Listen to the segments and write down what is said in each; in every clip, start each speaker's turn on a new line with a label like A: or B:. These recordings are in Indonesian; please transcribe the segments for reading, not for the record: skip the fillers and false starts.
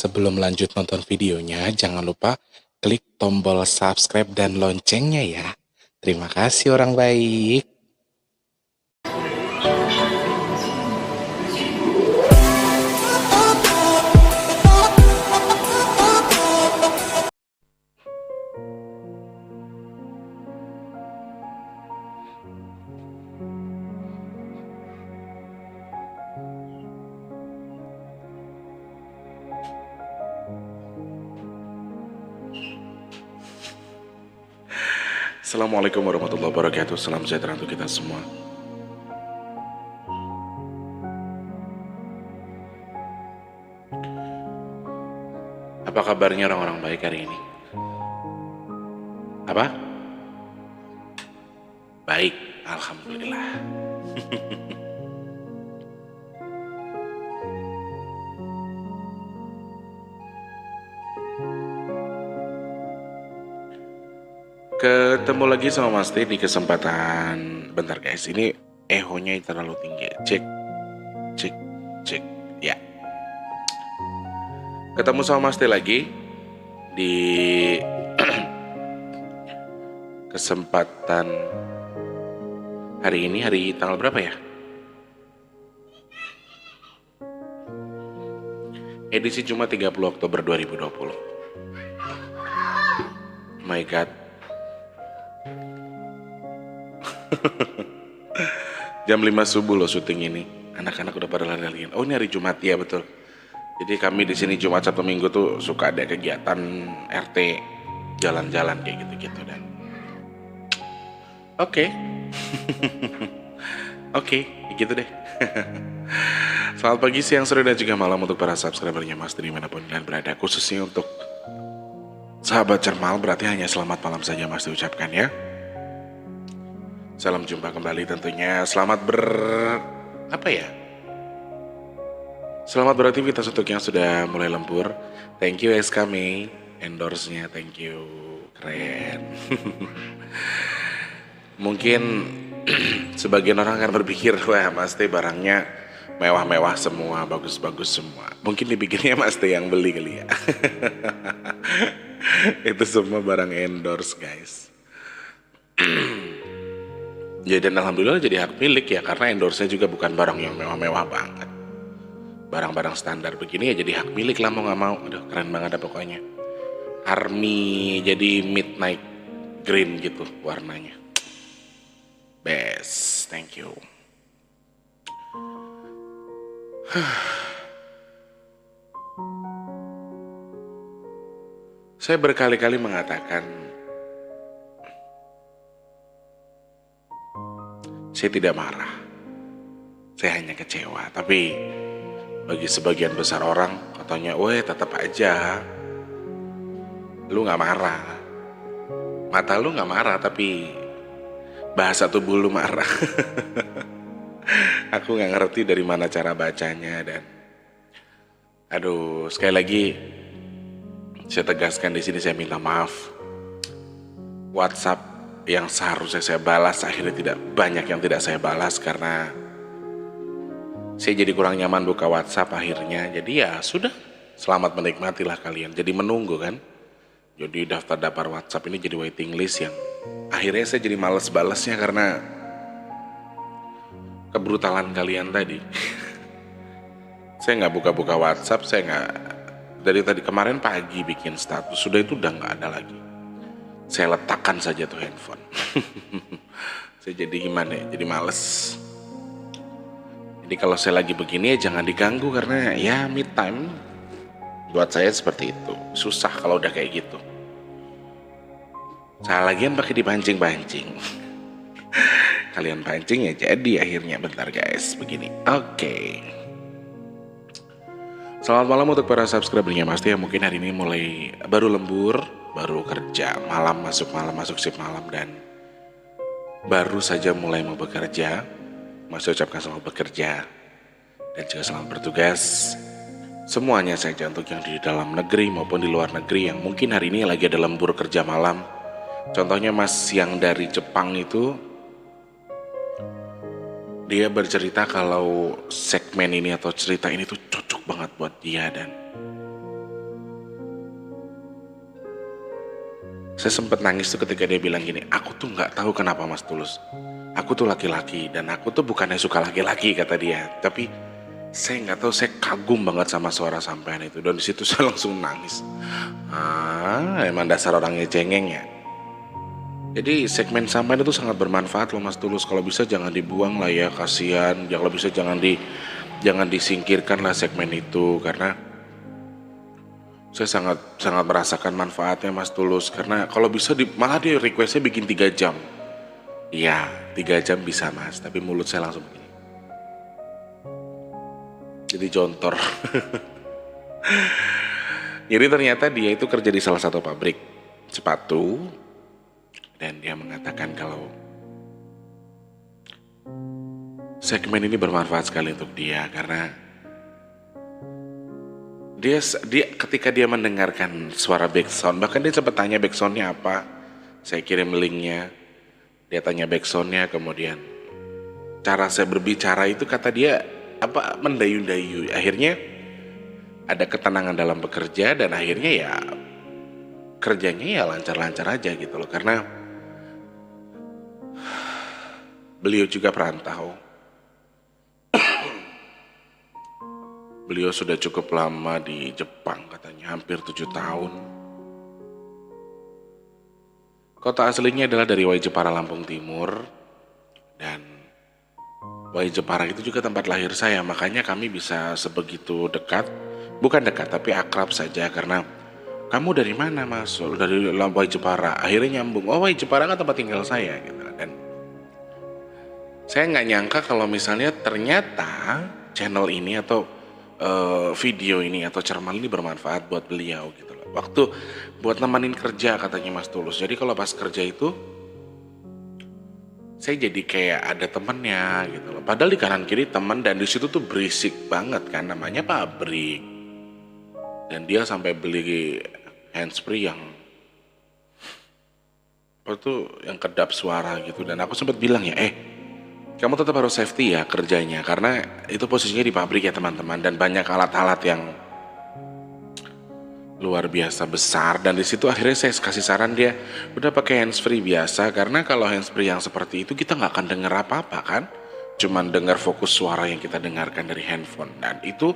A: sebelum lanjut nonton videonya, jangan lupa klik tombol subscribe dan loncengnya ya. Terima kasih orang baik.
B: Assalamualaikum warahmatullahi wabarakatuh. Salam sejahtera untuk kita semua. Apa kabarnya orang-orang baik hari ini? Apa? Baik, alhamdulillah. Ketemu lagi sama Mas T di kesempatan bentar guys. Ini ehonya terlalu tinggi. Cek, cek, cek. Ya. Ketemu sama Mas T lagi di kesempatan hari ini, hari tanggal berapa ya? Edisi Jumat 30 Oktober 2020. My God. Jam 5 subuh loh syuting ini. Anak-anak udah pada lari-larian. Oh, ini hari Jumat ya, betul. Jadi kami di sini Jumat Sabtu Minggu tuh suka ada kegiatan RT, jalan-jalan kayak gitu-gitu dan oke. Oke, gitu deh. Selamat pagi, siang, sore, dan juga malam untuk para subscribernya Mas dimanapun kalian berada. Khususnya untuk sahabat Cermal, berarti hanya selamat malam saja Mas diucapkan ya. Salam jumpa kembali tentunya. Selamat Selamat beraktivitas untuk yang sudah mulai lembur. Thank you SK Mei, endorse-nya, thank you. Keren. Mungkin sebagian orang akan berpikir, wah Mas T barangnya mewah-mewah semua, bagus-bagus semua. Mungkin dibikinnya Mas T yang beli kali ya. Itu semua barang endorse guys. Ya dan alhamdulillah jadi hak milik ya, karena endorse-nya juga bukan barang yang mewah-mewah banget. Barang-barang standar begini ya jadi hak milik lah mau gak mau. Aduh keren banget pokoknya. Army jadi midnight green gitu warnanya. Best, thank you. Saya berkali-kali mengatakan saya tidak marah, saya hanya kecewa. Tapi bagi sebagian besar orang katanya, weh tetap aja lu gak marah. Mata lu gak marah tapi bahasa tubuh lu marah. Aku gak ngerti dari mana cara bacanya dan aduh sekali lagi saya tegaskan di sini, saya minta maaf. WhatsApp yang seharusnya saya balas akhirnya tidak banyak yang tidak saya balas karena saya jadi kurang nyaman buka WhatsApp akhirnya. Jadi ya sudah, selamat menikmatilah kalian. Jadi menunggu kan. Jadi daftar WhatsApp ini jadi waiting list yang akhirnya saya jadi males balasnya karena kebrutalan kalian tadi. Saya nggak buka-buka WhatsApp, saya nggak, dari tadi kemarin pagi bikin status sudah itu udah nggak ada lagi. Saya letakkan saja tuh handphone. Saya jadi gimana ya, jadi males. Jadi kalau saya lagi begini ya jangan diganggu karena ya me time. Buat saya seperti itu, susah kalau udah kayak gitu. Saya lagian pakai dipancing-pancing. Kalian pancing ya jadi akhirnya. Bentar guys, begini. Oke. Selamat malam untuk para subscribernya Mas T yang mungkin hari ini mulai baru lembur, baru kerja, malam masuk shift malam dan baru saja mulai mau bekerja. Mas ucapkan selamat bekerja dan juga selamat bertugas. Semuanya saja untuk yang di dalam negeri maupun di luar negeri yang mungkin hari ini lagi ada lembur kerja malam. Contohnya Mas yang dari Jepang itu, dia bercerita kalau segmen ini atau cerita ini tuh cocok banget buat dia dan Saya sempat nangis tuh ketika dia bilang gini, aku tuh nggak tahu kenapa Mas Tulus. Aku tuh laki-laki dan aku tuh bukannya suka laki-laki kata dia, tapi saya nggak tahu, saya kagum banget sama suara sampean itu dan di situ saya langsung nangis. Emang dasar orangnya cengeng ya. Jadi segmen sampean itu sangat bermanfaat loh Mas Tulus. Kalau bisa jangan dibuang lah ya, kasihan. Kalau bisa jangan disingkirkan lah segmen itu karena saya sangat sangat merasakan manfaatnya Mas Tulus. Karena kalau bisa malah dia requestnya bikin 3 jam. Iya, 3 jam bisa Mas, tapi mulut saya langsung begini. Jadi jontor. Jadi ternyata dia itu kerja di salah satu pabrik sepatu dan dia mengatakan kalau segmen ini bermanfaat sekali untuk dia karena dia ketika dia mendengarkan suara backsound, bahkan dia sempat tanya backsoundnya apa. Saya kirim linknya, dia tanya backsoundnya, kemudian cara saya berbicara itu kata dia apa mendayu-dayu. Akhirnya ada ketenangan dalam bekerja dan akhirnya ya kerjanya ya lancar-lancar aja gitu loh karena beliau juga perantau. Beliau sudah cukup lama di Jepang katanya, hampir 7 tahun. Kota aslinya adalah dari Wai Jepara, Lampung Timur. Dan Wai Jepara itu juga tempat lahir saya, makanya kami bisa sebegitu dekat. Bukan dekat, tapi akrab saja karena kamu dari mana Mas? Dari Wai Jepara. Akhirnya nyambung, oh Wai Jepara kan tempat tinggal saya gitu. Dan saya nggak nyangka kalau misalnya ternyata channel ini atau video ini atau cermal ini bermanfaat buat beliau gitu loh. Waktu buat nemenin kerja katanya Mas Tulus. Jadi kalau pas kerja itu saya jadi kayak ada temennya gitu loh. Padahal di kanan kiri temen dan di situ tuh berisik banget kan, namanya pabrik. Dan dia sampai beli handsfree yang apa tuh yang kedap suara gitu. Dan aku sempat bilang ya, kamu tetap harus safety ya kerjanya karena itu posisinya di pabrik ya teman-teman dan banyak alat-alat yang luar biasa besar dan di situ akhirnya saya kasih saran dia udah pakai handsfree biasa karena kalau handsfree yang seperti itu kita nggak akan dengar apa-apa kan, cuman dengar fokus suara yang kita dengarkan dari handphone dan itu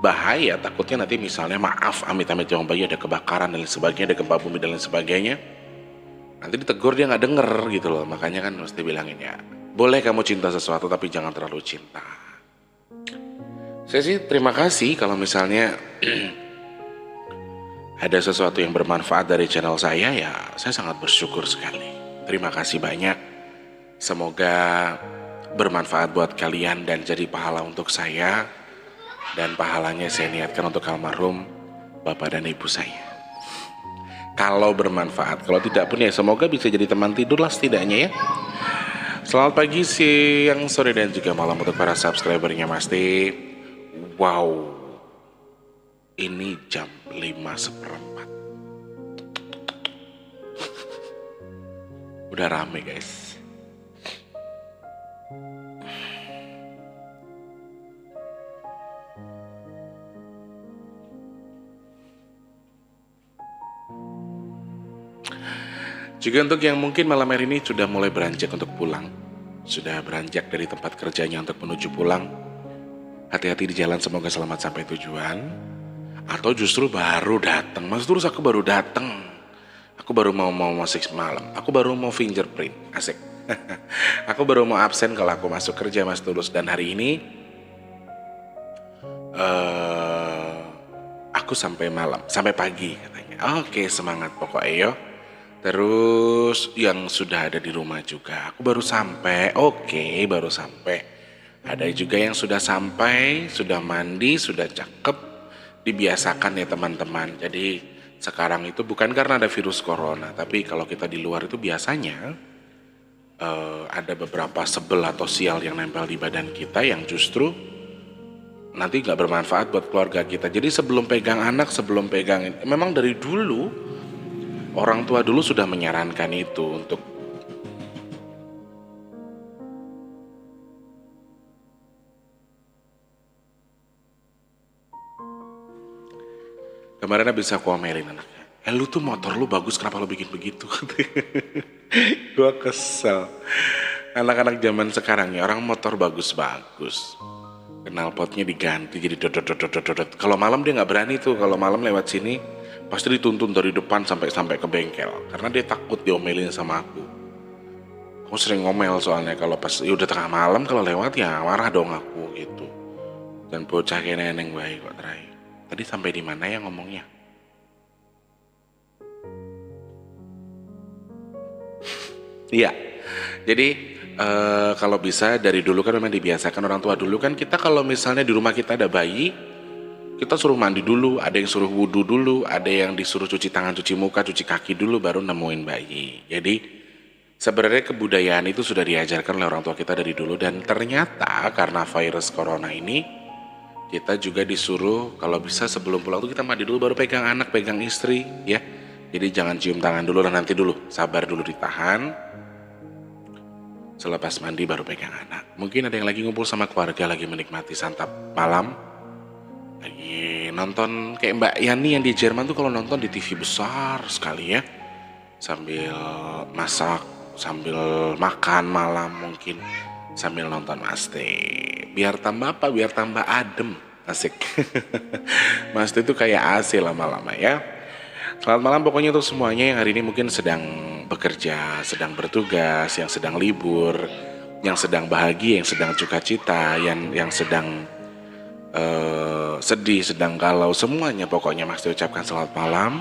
B: bahaya, takutnya nanti misalnya maaf amit-amit jangan bayi ada kebakaran dan lain sebagainya, ada gempa bumi dan lain sebagainya, nanti ditegur dia nggak denger gitu loh. Makanya kan mesti bilangin ya boleh kamu cinta sesuatu tapi jangan terlalu cinta. Saya sih terima kasih kalau misalnya ada sesuatu yang bermanfaat dari channel saya ya saya sangat bersyukur sekali. Terima kasih banyak. Semoga bermanfaat buat kalian dan jadi pahala untuk saya dan pahalanya saya niatkan untuk almarhum bapak dan ibu saya. Kalau bermanfaat, kalau tidak pun ya semoga bisa jadi teman tidur lah setidaknya ya. Selamat pagi, siang, sore, dan juga malam untuk para subscribernya Mas T. Wow, ini jam 5:15. Udah rame guys. Juga untuk yang mungkin malam hari ini sudah mulai beranjak untuk pulang, sudah beranjak dari tempat kerjanya untuk menuju pulang, hati-hati di jalan, semoga selamat sampai tujuan. Atau justru baru datang, Mas terus aku baru datang, aku baru mau masuk malam, aku baru mau fingerprint, asik. Aku baru mau absen kalau aku masuk kerja Mas Tulus dan hari ini aku sampai malam, sampai pagi katanya. Oke, semangat pokoknya yo. Terus yang sudah ada di rumah juga, aku baru sampai, oke baru sampai. Ada juga yang sudah sampai, sudah mandi, sudah cakep, dibiasakan ya teman-teman. Jadi sekarang itu bukan karena ada virus corona, tapi kalau kita di luar itu biasanya ada beberapa sebel atau sial yang nempel di badan kita yang justru nanti nggak bermanfaat buat keluarga kita. Jadi sebelum pegang anak, sebelum pegang, memang dari dulu orang tua dulu sudah menyarankan itu untuk kemarin bisa aku omelin anaknya. Lu tuh motor lu bagus, kenapa lu bikin begitu? Gue kesel. Anak-anak zaman sekarang ya, orang motor bagus-bagus, knalpotnya diganti jadi dot dot dot dot dot. Kalau malam dia nggak berani tuh, kalau malam lewat sini pasti dituntun dari depan sampai ke bengkel karena dia takut diomelin sama aku. Aku sering ngomel soalnya kalau pas ya udah tengah malam kalau lewat ya marah dong aku gitu. Dan bocah kayak neneng baik kok terakhir. Tadi sampai di mana ya ngomongnya? Iya. Jadi kalau bisa dari dulu kan memang dibiasakan orang tua dulu kan kita kalau misalnya di rumah kita ada bayi, kita suruh mandi dulu, ada yang suruh wudhu dulu, ada yang disuruh cuci tangan, cuci muka, cuci kaki dulu baru nemuin bayi. Jadi sebenarnya kebudayaan itu sudah diajarkan oleh orang tua kita dari dulu dan ternyata karena virus corona ini kita juga disuruh kalau bisa sebelum pulang tuh kita mandi dulu baru pegang anak, pegang istri ya. Jadi jangan cium tangan dulu lah nanti dulu, sabar dulu ditahan. Selepas mandi baru pegang anak. Mungkin ada yang lagi ngumpul sama keluarga lagi menikmati santap malam. Lagi nonton kayak Mbak Yani yang di Jerman tuh kalau nonton di TV besar sekali ya. Sambil masak, sambil makan malam mungkin. Sambil nonton Maste. Biar tambah apa? Biar tambah adem. Asik. Maste itu kayak AC lama-lama ya. Selamat malam pokoknya untuk semuanya yang hari ini mungkin sedang bekerja, sedang bertugas, yang sedang libur, yang sedang bahagia, yang sedang sukacita, yang sedang sedih, sedang galau, semuanya pokoknya Mas ucapkan selamat malam.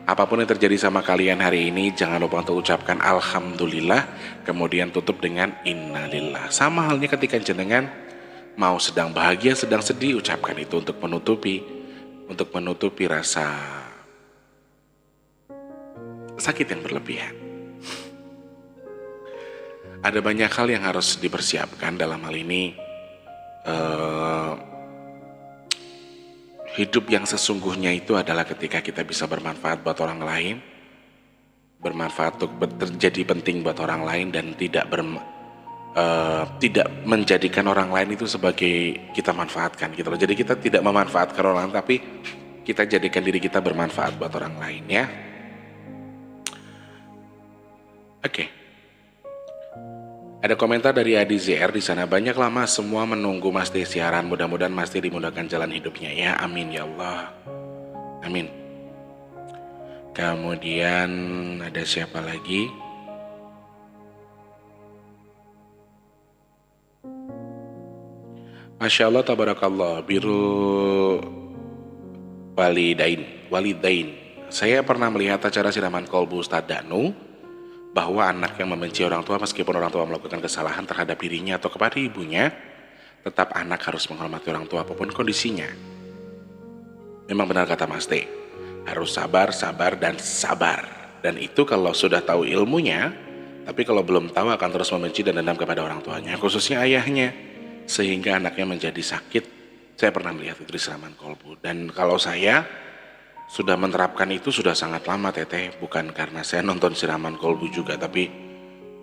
B: Apapun yang terjadi sama kalian hari ini, jangan lupa untuk ucapkan Alhamdulillah, kemudian tutup dengan Innalillah. Sama halnya ketika jenengan mau sedang bahagia, sedang sedih, ucapkan itu untuk menutupi rasa sakit yang berlebihan. Ada banyak hal yang harus dipersiapkan dalam hal ini. Hidup yang sesungguhnya itu adalah ketika kita bisa bermanfaat buat orang lain, bermanfaat untuk terjadi penting buat orang lain dan tidak menjadikan orang lain itu sebagai kita manfaatkan gitu loh. Jadi kita tidak memanfaatkan orang lain tapi kita jadikan diri kita bermanfaat buat orang lain ya. Oke. Ada komentar dari Adi ZR di sana, banyak lama semua menunggu Mas D siaran, mudah-mudahan Mas D dimudahkan jalan hidupnya ya, amin ya Allah, amin. Kemudian ada siapa lagi? Masya Allah tabarakallah, biru walidain. Saya pernah melihat acara siraman kolbu Ustadz Danu bahwa anak yang membenci orang tua meskipun orang tua melakukan kesalahan terhadap dirinya atau kepada ibunya, tetap anak harus menghormati orang tua apapun kondisinya. Memang benar kata Mas D, harus sabar. Dan itu kalau sudah tahu ilmunya, tapi kalau belum tahu akan terus membenci dan dendam kepada orang tuanya, khususnya ayahnya, sehingga anaknya menjadi sakit. Saya pernah melihat itu di siraman kolbu. Dan kalau saya sudah menerapkan itu sudah sangat lama teteh, bukan karena saya nonton siraman kolbu juga, tapi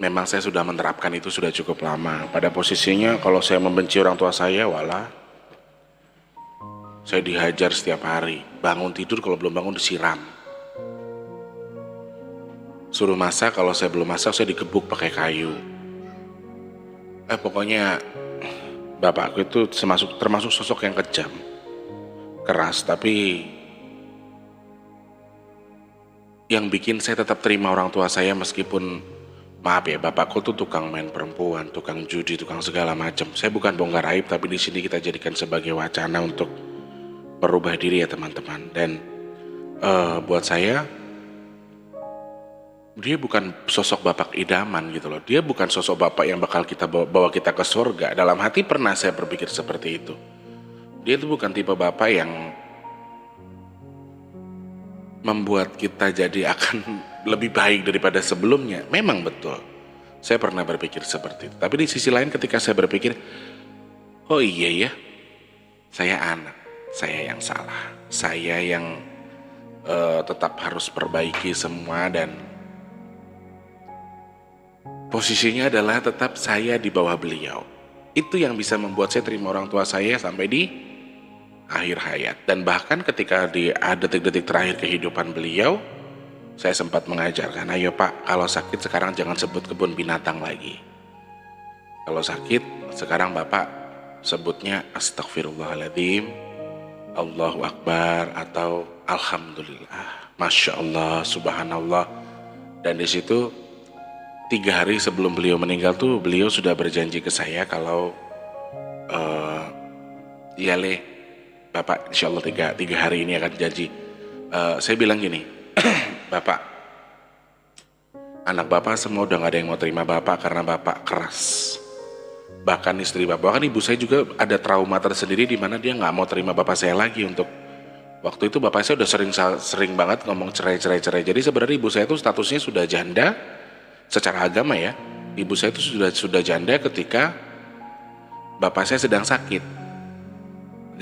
B: memang saya sudah menerapkan itu sudah cukup lama. Pada posisinya kalau saya membenci orang tua saya, walah, saya dihajar setiap hari. Bangun tidur kalau belum bangun disiram. Suruh masak, kalau saya belum masak saya digebuk pakai kayu. Pokoknya bapakku itu termasuk sosok yang kejam, keras, tapi yang bikin saya tetap terima orang tua saya meskipun, maaf ya, bapakku tuh tukang main perempuan, tukang judi, tukang segala macam. Saya bukan bongkar aib, tapi di sini kita jadikan sebagai wacana untuk merubah diri ya teman-teman. Dan buat saya, dia bukan sosok bapak idaman gitu loh. Dia bukan sosok bapak yang bakal kita bawa kita ke surga. Dalam hati pernah saya berpikir seperti itu. Dia itu bukan tipe bapak yang membuat kita jadi akan lebih baik daripada sebelumnya. Memang betul, saya pernah berpikir seperti itu. Tapi di sisi lain ketika saya berpikir, oh iya ya, saya anak, saya yang salah, saya yang tetap harus perbaiki semua. Dan posisinya adalah tetap saya di bawah beliau. Itu yang bisa membuat saya terima orang tua saya sampai di akhir hayat. Dan bahkan ketika di detik-detik terakhir kehidupan beliau, saya sempat mengajarkan, ayo Pak, kalau sakit sekarang jangan sebut kebun binatang lagi. Kalau sakit sekarang Bapak sebutnya astagfirullahaladzim, Allahu Akbar, atau Alhamdulillah, Masya Allah, Subhanallah. Dan di situ 3 hari sebelum beliau meninggal tuh beliau sudah berjanji ke saya kalau iya Le, Bapak insya Allah tiga hari ini akan janji. Saya bilang gini, Bapak, anak Bapak semua udah gak ada yang mau terima Bapak karena Bapak keras. Bahkan istri Bapak, bahkan ibu saya juga ada trauma tersendiri di mana dia gak mau terima Bapak saya lagi untuk waktu itu. Bapak saya udah sering banget ngomong cerai. Jadi sebenarnya ibu saya itu statusnya sudah janda secara agama ya. Ibu saya itu sudah janda ketika Bapak saya sedang sakit.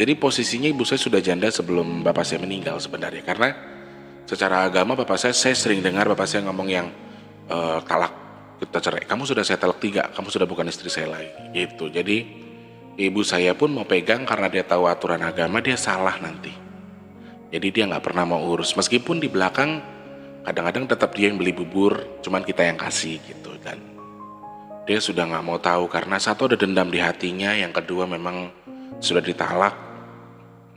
B: Jadi posisinya ibu saya sudah janda sebelum Bapak saya meninggal sebenarnya. Karena secara agama Bapak saya sering dengar Bapak saya ngomong yang talak, kita cerai. Kamu sudah saya talak 3, kamu sudah bukan istri saya lagi. Gitu. Jadi ibu saya pun mau pegang karena dia tahu aturan agama, dia salah nanti. Jadi dia nggak pernah mau urus. Meskipun di belakang kadang-kadang tetap dia yang beli bubur, cuman kita yang kasih gitu. Dan dia sudah nggak mau tahu karena satu ada dendam di hatinya, yang kedua memang sudah ditalak.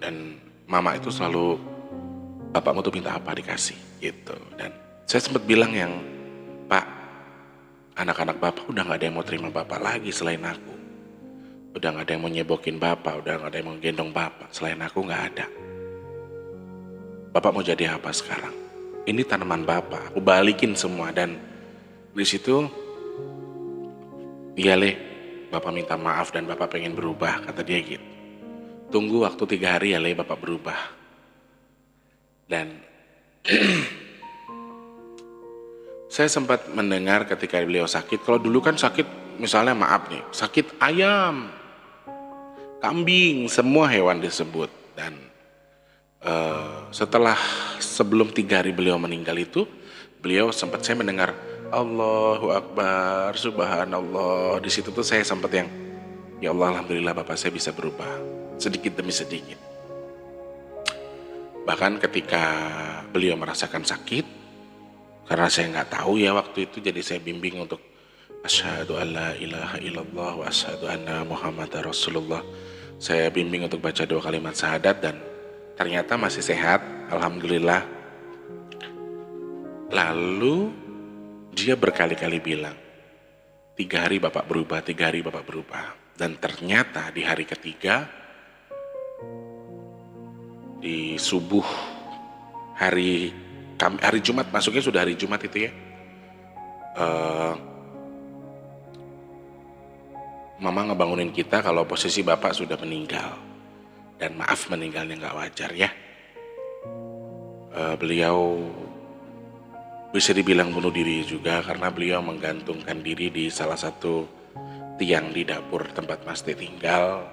B: Dan mama itu selalu, bapakmu tuh minta apa dikasih gitu. Dan saya sempat bilang yang, Pak, anak-anak bapak udah gak ada yang mau terima bapak lagi selain aku. Udah gak ada yang mau nyebokin bapak, udah gak ada yang mau gendong bapak. Selain aku gak ada. Bapak mau jadi apa sekarang? Ini tanaman bapak, aku balikin semua. Dan di situ, iya Le, bapak minta maaf dan bapak pengen berubah, kata dia gitu. Tunggu waktu 3 hari ya Le, bapak berubah. Dan saya sempat mendengar ketika beliau sakit, kalau dulu kan sakit misalnya maaf nih, sakit ayam, kambing, semua hewan disebut. Dan setelah sebelum 3 hari beliau meninggal itu, beliau sempat saya mendengar Allahu Akbar, Subhanallah. Di situ tuh saya sempat yang, ya Allah, alhamdulillah bapak saya bisa berubah sedikit demi sedikit. Bahkan ketika beliau merasakan sakit, karena saya nggak tahu ya waktu itu, jadi saya bimbing untuk asyhadu alla ilaha illallah wa asyhadu anna muhammadar rasulullah. Saya bimbing untuk baca 2 kalimat syahadat dan ternyata masih sehat, alhamdulillah. Lalu dia berkali-kali bilang, 3 hari bapak berubah, 3 hari bapak berubah. Dan ternyata di hari ketiga, di subuh hari Jumat, masuknya sudah hari Jumat itu ya, mama ngebangunin kita kalau posisi bapak sudah meninggal. Dan maaf meninggalnya nggak wajar ya. Beliau bisa dibilang bunuh diri juga karena beliau menggantungkan diri di salah satu tiang di dapur tempat Mas Teh tinggal.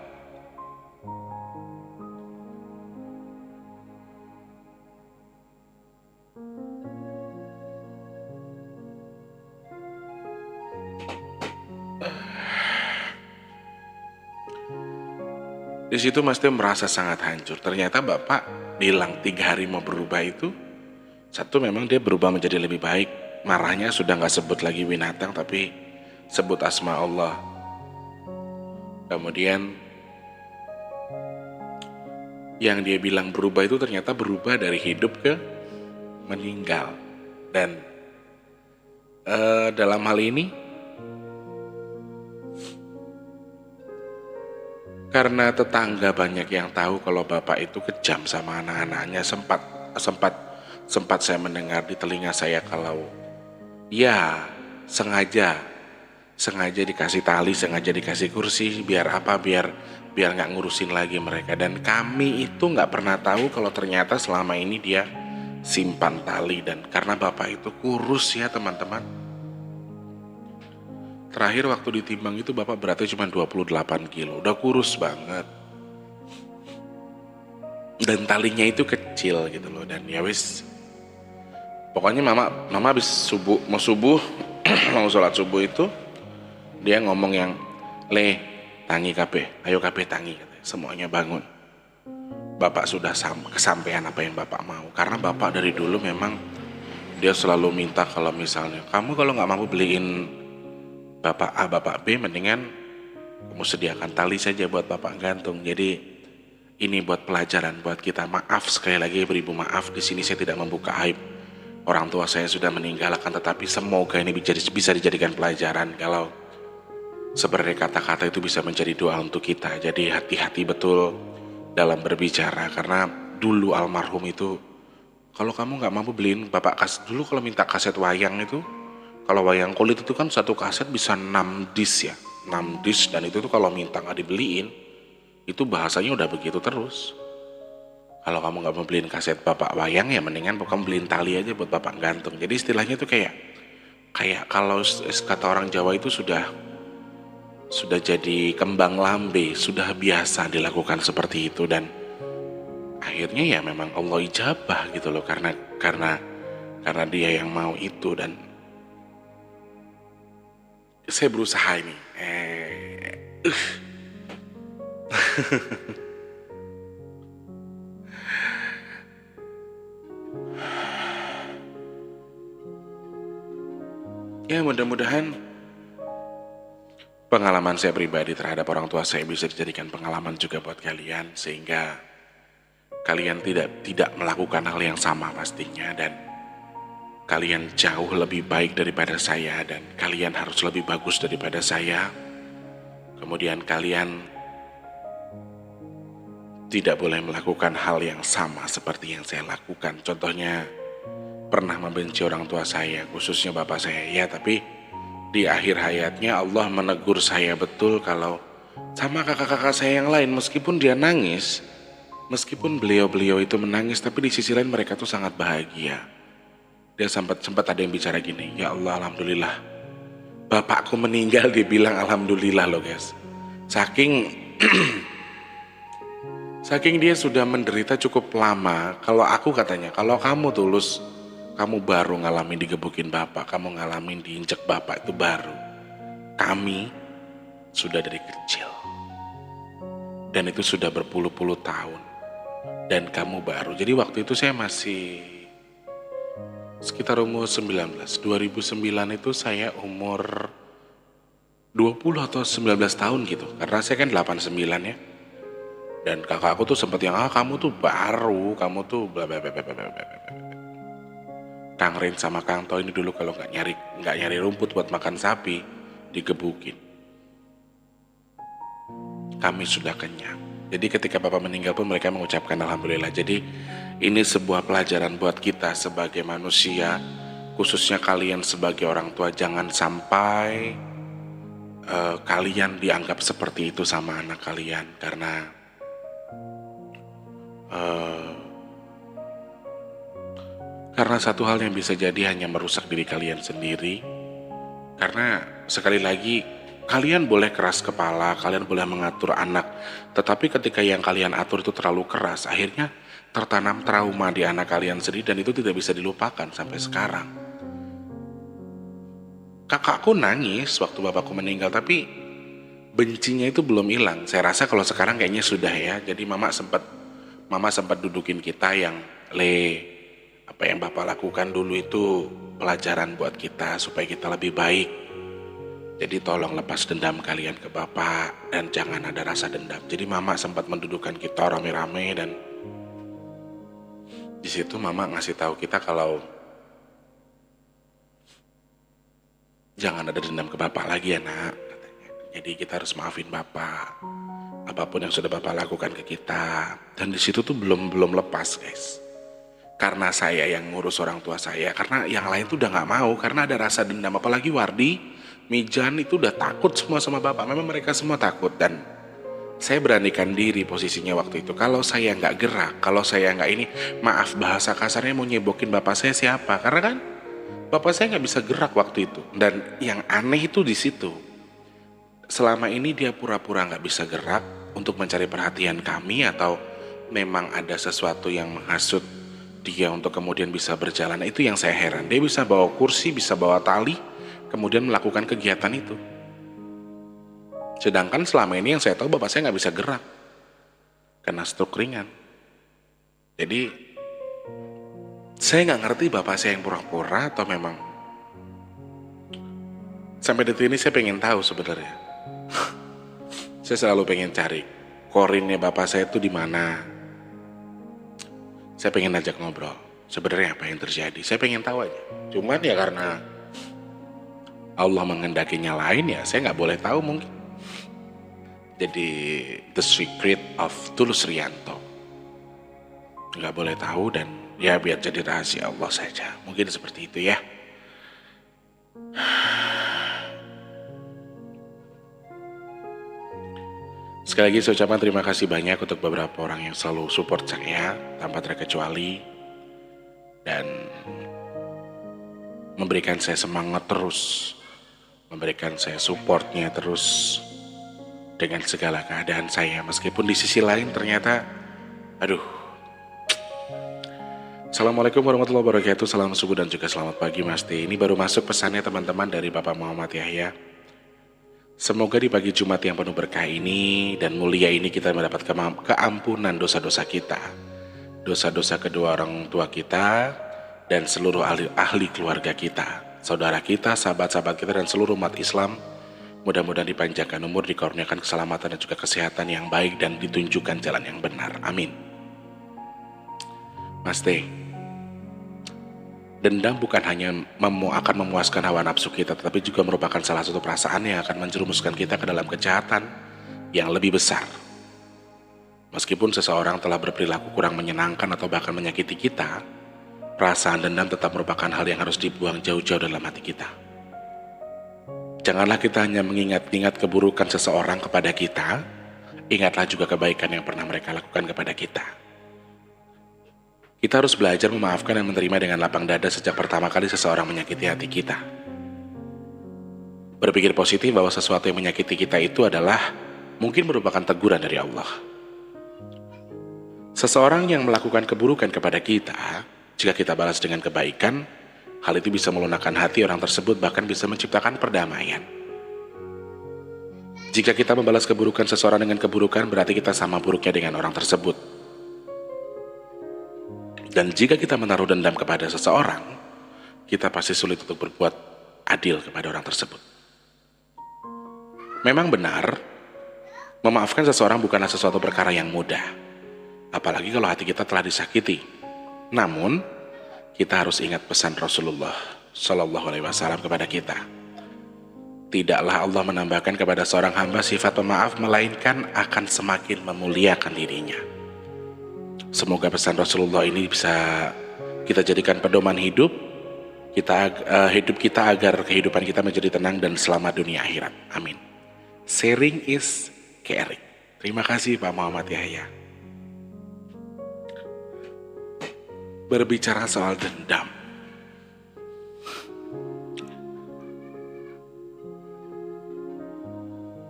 B: Di situ Mas Teh merasa sangat hancur. Ternyata bapak bilang 3 hari mau berubah itu, satu memang dia berubah menjadi lebih baik. Marahnya sudah gak sebut lagi binatang tapi sebut asma Allah. Kemudian yang dia bilang berubah itu ternyata berubah dari hidup ke meninggal. Dan dalam hal ini, karena tetangga banyak yang tahu kalau bapak itu kejam sama anak-anaknya, sempat saya mendengar di telinga saya kalau ya sengaja dikasih tali, sengaja dikasih kursi, biar apa, biar nggak ngurusin lagi mereka. Dan kami itu nggak pernah tahu kalau ternyata selama ini dia simpan tali. Dan karena bapak itu kurus ya teman-teman, terakhir waktu ditimbang itu bapak beratnya cuma 28 kilo, udah kurus banget. Dan talinya itu kecil gitu loh. Dan ya wis, pokoknya mama habis mau subuh mau sholat subuh itu, dia ngomong yang, Le, tangi kabeh, ayo kabeh tangi, semuanya bangun. Bapak sudah kesampaian apa yang Bapak mau. Karena Bapak dari dulu memang dia selalu minta kalau misalnya kamu kalau nggak mampu beliin Bapak A, Bapak B, mendingan kamu sediakan tali saja buat Bapak gantung. Jadi ini buat pelajaran buat kita. Maaf sekali lagi beribu, maaf di sini saya tidak membuka aib. Orang tua saya sudah meninggal, akan tetapi semoga ini bisa dijadikan pelajaran kalau sebenarnya kata-kata itu bisa menjadi doa untuk kita. Jadi hati-hati betul dalam berbicara, karena dulu almarhum itu kalau kamu nggak mampu beliin Bapak kasih dulu, kalau minta kaset wayang itu, kalau wayang kulit itu kan satu kaset bisa 6 disk ya, 6 disk, dan itu tuh kalau minta nggak dibeliin itu bahasanya udah begitu terus. Kalau kamu nggak mau beliin kaset Bapak wayang ya mendingan kamu beliin tali aja buat Bapak gantung. Jadi istilahnya tuh kayak kalau kata orang Jawa itu sudah jadi kembang lambe, sudah biasa dilakukan seperti itu, dan akhirnya ya memang Allah ijabah gitu loh, karena dia yang mau itu. Dan saya berusaha ini ya mudah-mudahan pengalaman saya pribadi terhadap orang tua saya bisa dijadikan pengalaman juga buat kalian, sehingga kalian tidak melakukan hal yang sama pastinya, dan kalian jauh lebih baik daripada saya, dan kalian harus lebih bagus daripada saya. Kemudian kalian tidak boleh melakukan hal yang sama seperti yang saya lakukan. Contohnya pernah membenci orang tua saya, khususnya bapak saya, ya, tapi di akhir hayatnya Allah menegur saya betul kalau sama kakak-kakak saya yang lain, meskipun dia nangis, meskipun beliau-beliau itu menangis, tapi di sisi lain mereka tuh sangat bahagia. Dia sempat ada yang bicara gini, ya Allah alhamdulillah bapakku meninggal, dia bilang alhamdulillah loh guys. Saking dia sudah menderita cukup lama. Kalau aku katanya, kalau kamu tulus, kamu baru ngalamin digebukin bapak, kamu ngalamin diinjek bapak itu baru. Kami sudah dari kecil, dan itu sudah berpuluh-puluh tahun, dan kamu baru. Jadi waktu itu saya masih sekitar umur 19. 2009 itu saya umur 20 atau 19 tahun gitu, karena saya kan 89 ya. Dan kakakku tuh sempat yang kamu tuh baru, kamu tuh bla bla bla bla bla bla. Kang Rin sama Kang To ini dulu kalau nggak nyari rumput buat makan sapi digebukin. Kami sudah kenyang. Jadi ketika bapak meninggal pun mereka mengucapkan alhamdulillah. Jadi ini sebuah pelajaran buat kita sebagai manusia, khususnya kalian sebagai orang tua, jangan sampai kalian dianggap seperti itu sama anak kalian, karena satu hal yang bisa jadi hanya merusak diri kalian sendiri. Karena sekali lagi, kalian boleh keras kepala, kalian boleh mengatur anak, tetapi ketika yang kalian atur itu terlalu keras, akhirnya tertanam trauma di anak kalian sendiri, dan itu tidak bisa dilupakan sampai sekarang. Kakakku nangis waktu bapakku meninggal, tapi bencinya itu belum hilang. Saya rasa kalau sekarang kayaknya sudah ya. Jadi mama sempat dudukin kita yang apa yang bapak lakukan dulu itu pelajaran buat kita supaya kita lebih baik. Jadi tolong lepas dendam kalian ke bapak dan jangan ada rasa dendam. Jadi mama sempat mendudukan kita rame-rame, dan di situ mama ngasih tahu kita kalau jangan ada dendam ke bapak lagi ya nak, katanya. Jadi kita harus maafin bapak apapun yang sudah bapak lakukan ke kita. Dan di situ tuh belum lepas guys. Karena saya yang ngurus orang tua saya, karena yang lain tuh udah nggak mau, karena ada rasa dendam. Apalagi Wardi, Mijan itu udah takut semua sama bapak. Memang mereka semua takut, dan saya beranikan diri posisinya waktu itu. Kalau saya nggak gerak, kalau saya nggak ini, maaf bahasa kasarnya, mau nyebokin bapak saya siapa? Karena kan bapak saya nggak bisa gerak waktu itu. Dan yang aneh itu di situ, selama ini dia pura-pura nggak bisa gerak untuk mencari perhatian kami, atau memang ada sesuatu yang menghasut dia untuk kemudian bisa berjalan. Itu yang saya heran. Dia bisa bawa kursi, bisa bawa tali, kemudian melakukan kegiatan itu. Sedangkan selama ini yang saya tahu bapak saya nggak bisa gerak karena stroke ringan. Jadi saya nggak ngerti bapak saya yang pura-pura atau memang sampai detik ini saya pengen tahu sebenarnya. Saya selalu pengen cari korinnya bapak saya itu di mana. Saya pengen ajak ngobrol. Sebenarnya apa yang terjadi? Saya pengen tahu aja. Cuman ya karena Allah menghendakinya lain ya saya nggak boleh tahu mungkin. Jadi the secret of Tulus Rianto nggak boleh tahu dan ya biar jadi rahasia Allah saja. Mungkin seperti itu ya. Sekali lagi saya ucapkan terima kasih banyak untuk beberapa orang yang selalu support saya tanpa terkecuali dan memberikan saya semangat terus, memberikan saya supportnya terus dengan segala keadaan saya. Meskipun di sisi lain ternyata, aduh. Assalamualaikum warahmatullahi wabarakatuh, salam subuh dan juga selamat pagi Mas T. Ini baru masuk pesannya teman-teman dari Bapak Muhammad Yahya. Semoga di pagi Jumat yang penuh berkah ini dan mulia ini kita mendapat keampunan dosa-dosa kita, dosa-dosa kedua orang tua kita, dan seluruh ahli keluarga kita, saudara kita, sahabat-sahabat kita, dan seluruh umat Islam. Mudah-mudahan dipanjangkan umur, dikurniakan keselamatan dan juga kesehatan yang baik, dan ditunjukkan jalan yang benar. Amin. Mas T, dendam bukan hanya akan memuaskan hawa nafsu kita, tetapi juga merupakan salah satu perasaan yang akan menjerumuskan kita ke dalam kejahatan yang lebih besar. Meskipun seseorang telah berperilaku kurang menyenangkan atau bahkan menyakiti kita, perasaan dendam tetap merupakan hal yang harus dibuang jauh-jauh dalam hati kita. Janganlah kita hanya mengingat-ingat keburukan seseorang kepada kita, ingatlah juga kebaikan yang pernah mereka lakukan kepada kita. Kita harus belajar memaafkan dan menerima dengan lapang dada sejak pertama kali seseorang menyakiti hati kita. Berpikir positif bahwa sesuatu yang menyakiti kita itu adalah mungkin merupakan teguran dari Allah. Seseorang yang melakukan keburukan kepada kita, jika kita balas dengan kebaikan, hal itu bisa melunakkan hati orang tersebut, bahkan bisa menciptakan perdamaian. Jika kita membalas keburukan seseorang dengan keburukan, berarti kita sama buruknya dengan orang tersebut. Dan jika kita menaruh dendam kepada seseorang, kita pasti sulit untuk berbuat adil kepada orang tersebut. Memang benar, memaafkan seseorang bukanlah sesuatu perkara yang mudah, apalagi kalau hati kita telah disakiti. Namun, kita harus ingat pesan Rasulullah Shallallahu Alaihi Wasallam kepada kita. Tidaklah Allah menambahkan kepada seorang hamba sifat pemaaf, melainkan akan semakin memuliakan dirinya. Semoga pesan Rasulullah ini bisa kita jadikan pedoman hidup kita agar kehidupan kita menjadi tenang dan selamat dunia akhirat. Amin. Sharing is caring. Terima kasih Pak Muhammad Yahya. Berbicara soal dendam,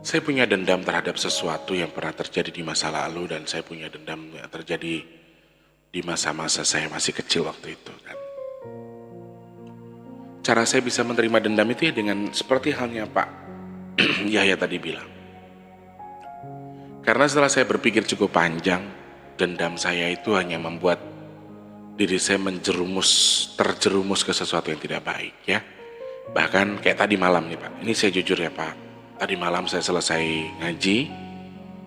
B: saya punya dendam terhadap sesuatu yang pernah terjadi di masa lalu, dan saya punya dendam yang terjadi di masa-masa saya masih kecil waktu itu. Dan cara saya bisa menerima dendam itu ya dengan seperti halnya Pak Yahya tadi bilang. Karena setelah saya berpikir cukup panjang, dendam saya itu hanya membuat diri saya terjerumus ke sesuatu yang tidak baik ya. Bahkan kayak tadi malam nih Pak, ini saya jujur ya Pak. Tadi malam saya selesai ngaji,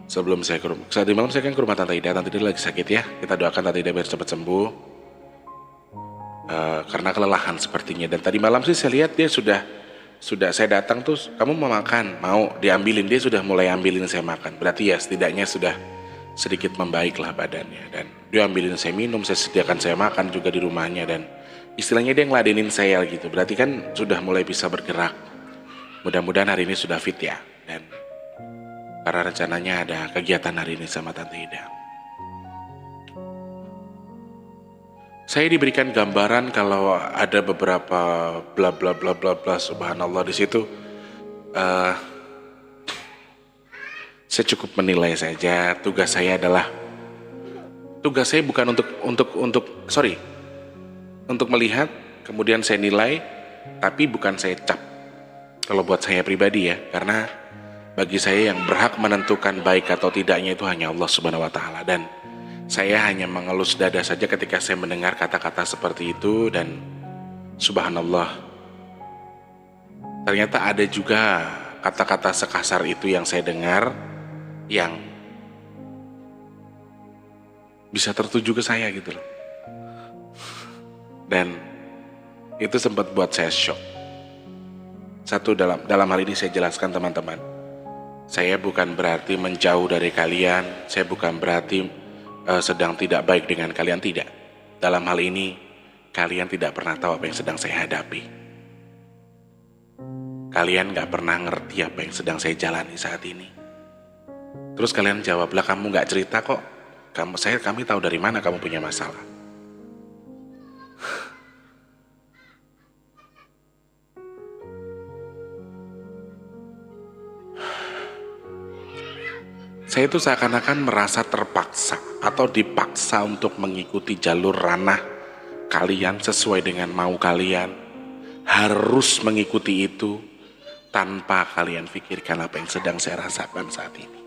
B: tadi malam saya kan ke rumah Tante Ida lagi sakit ya. Kita doakan Tante Ida biar cepat sembuh, karena kelelahan sepertinya. Dan tadi malam sih saya lihat dia sudah saya datang tuh, kamu mau makan, mau diambilin, dia sudah mulai ambilin saya makan. Berarti ya setidaknya sudah sedikit membaiklah badannya. Dan dia ambilin saya minum, saya sediakan saya makan juga di rumahnya, dan istilahnya dia ngeladenin saya gitu. Berarti kan sudah mulai bisa bergerak. Mudah-mudahan hari ini sudah fit ya, dan karena rencananya ada kegiatan hari ini sama Tante Ida. Saya diberikan gambaran kalau ada beberapa bla bla bla bla bla subhanallah di situ. Saya cukup menilai saja. Tugas saya bukan untuk melihat kemudian saya nilai, tapi bukan saya cap. Kalau buat saya pribadi ya, karena bagi saya yang berhak menentukan baik atau tidaknya itu hanya Allah Subhanahu wa Ta'ala. Dan Saya hanya mengelus dada saja ketika saya mendengar kata-kata seperti itu, dan subhanallah, ternyata ada juga kata-kata sekasar itu yang saya dengar yang bisa tertuju ke saya gitu loh. Dan itu sempat buat saya shock. Satu, dalam hal ini saya jelaskan teman-teman, saya bukan berarti menjauh dari kalian, saya bukan berarti sedang tidak baik dengan kalian, tidak. Dalam hal ini, kalian tidak pernah tahu apa yang sedang saya hadapi. Kalian gak pernah ngerti apa yang sedang saya jalani saat ini. Terus kalian jawablah, kamu gak cerita kok. Kami tahu dari mana kamu punya masalah. Saya itu seakan-akan merasa terpaksa atau dipaksa untuk mengikuti jalur ranah kalian sesuai dengan mau kalian. Harus mengikuti itu tanpa kalian pikirkan apa yang sedang saya rasakan saat ini.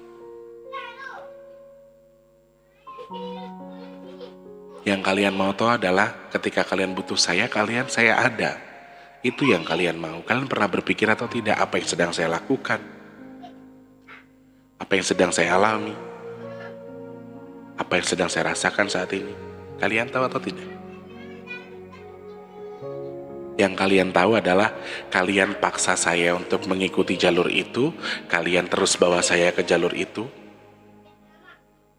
B: Yang kalian mau tahu adalah ketika kalian butuh saya ada. Itu yang kalian mau. Kalian pernah berpikir atau tidak apa yang sedang saya lakukan? Apa yang sedang saya alami? Apa yang sedang saya rasakan saat ini? Kalian tahu atau tidak? Yang kalian tahu adalah kalian paksa saya untuk mengikuti jalur itu, kalian terus bawa saya ke jalur itu.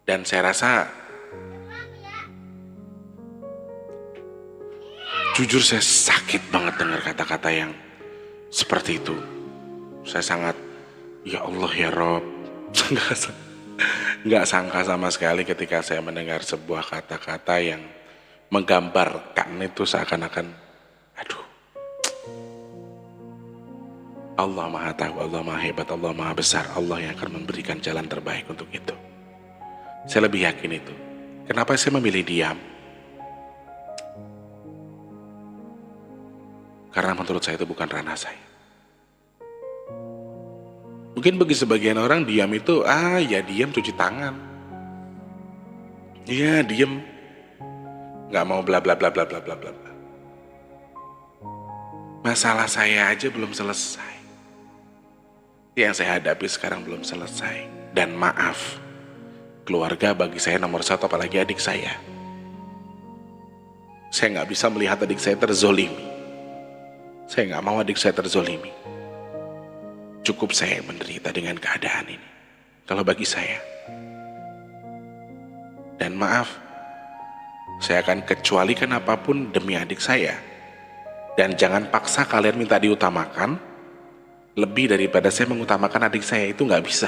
B: Dan saya rasa, jujur saya sakit banget dengar kata-kata yang seperti itu. Saya sangat, ya Allah ya Rob, nggak sangka sama sekali ketika saya mendengar sebuah kata-kata yang menggambarkan itu seakan-akan, aduh, Allah maha tahu, Allah maha hebat, Allah maha besar, Allah yang akan memberikan jalan terbaik untuk itu. Saya lebih yakin itu. Kenapa saya memilih diam? Karena menurut saya itu bukan ranah saya. Mungkin bagi sebagian orang diam itu, ya diam cuci tangan. Iya diam, nggak mau bla bla bla bla bla bla bla. Masalah saya aja belum selesai. Yang saya hadapi sekarang belum selesai. Dan maaf, keluarga bagi saya nomor satu, apalagi adik saya. Saya nggak bisa melihat adik saya terzolimi. Saya nggak mau adik saya terzolimi. Cukup saya menderita dengan keadaan ini. Kalau bagi saya. Dan maaf, saya akan kecualikan apapun demi adik saya. Dan jangan paksa kalian minta diutamakan lebih daripada saya mengutamakan adik saya, itu nggak bisa.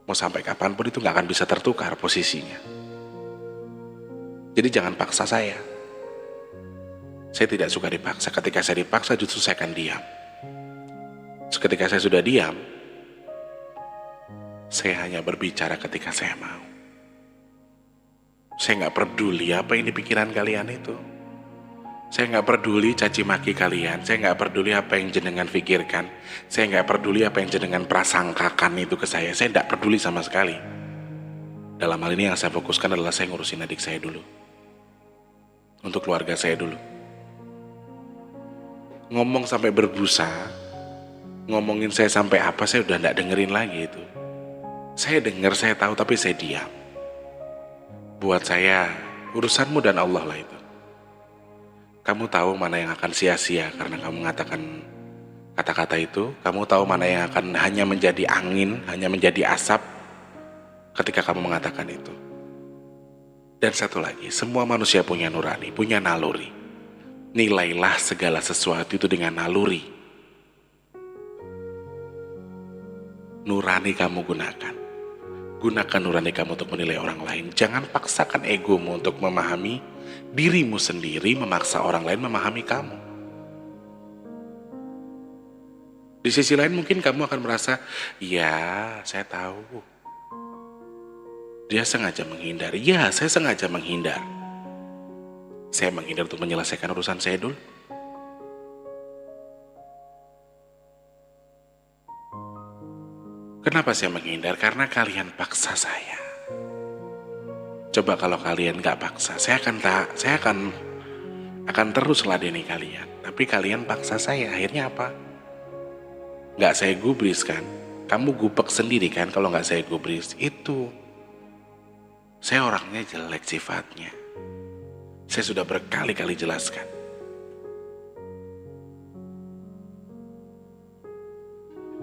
B: Mau sampai kapanpun itu nggak akan bisa tertukar posisinya. Jadi jangan paksa saya. Saya tidak suka dipaksa. Ketika saya dipaksa justru saya akan diam. Ketika saya sudah diam, saya hanya berbicara ketika saya mau. Saya nggak peduli apa yang di pikiran kalian itu. Saya nggak peduli caci maki kalian. Saya nggak peduli apa yang jenengan pikirkan. Saya nggak peduli apa yang jenengan prasangkakan itu ke saya. Saya nggak peduli sama sekali. Dalam hal ini yang saya fokuskan adalah saya ngurusin adik saya dulu. Untuk keluarga saya dulu. Ngomong sampai berbusa, ngomongin saya sampai apa, saya udah nggak dengerin lagi itu. Saya dengar, saya tahu, tapi saya diam. Buat saya, urusanmu dan Allah lah itu. Kamu tahu mana yang akan sia-sia karena kamu mengatakan kata-kata itu. Kamu tahu mana yang akan hanya menjadi angin, hanya menjadi asap ketika kamu mengatakan itu. Dan satu lagi, semua manusia punya nurani, punya naluri. Nilailah segala sesuatu itu dengan naluri. Nurani kamu gunakan. Gunakan nurani kamu untuk menilai orang lain. Jangan paksakan egomu untuk memahami dirimu sendiri, memaksa orang lain memahami kamu. Di sisi lain mungkin kamu akan merasa, ya saya tahu. Dia sengaja menghindar. Ya, saya sengaja menghindar. Saya menghindar untuk menyelesaikan urusan saya dulu. Kenapa saya menghindar? Karena kalian paksa saya. Coba kalau kalian gak paksa, saya akan terus ladeni kalian. Tapi kalian paksa saya, akhirnya apa? Gak saya gubris kan? Kamu gubek sendiri kan kalau gak saya gubris? Itu. Saya orangnya jelek sifatnya. Saya sudah berkali-kali jelaskan.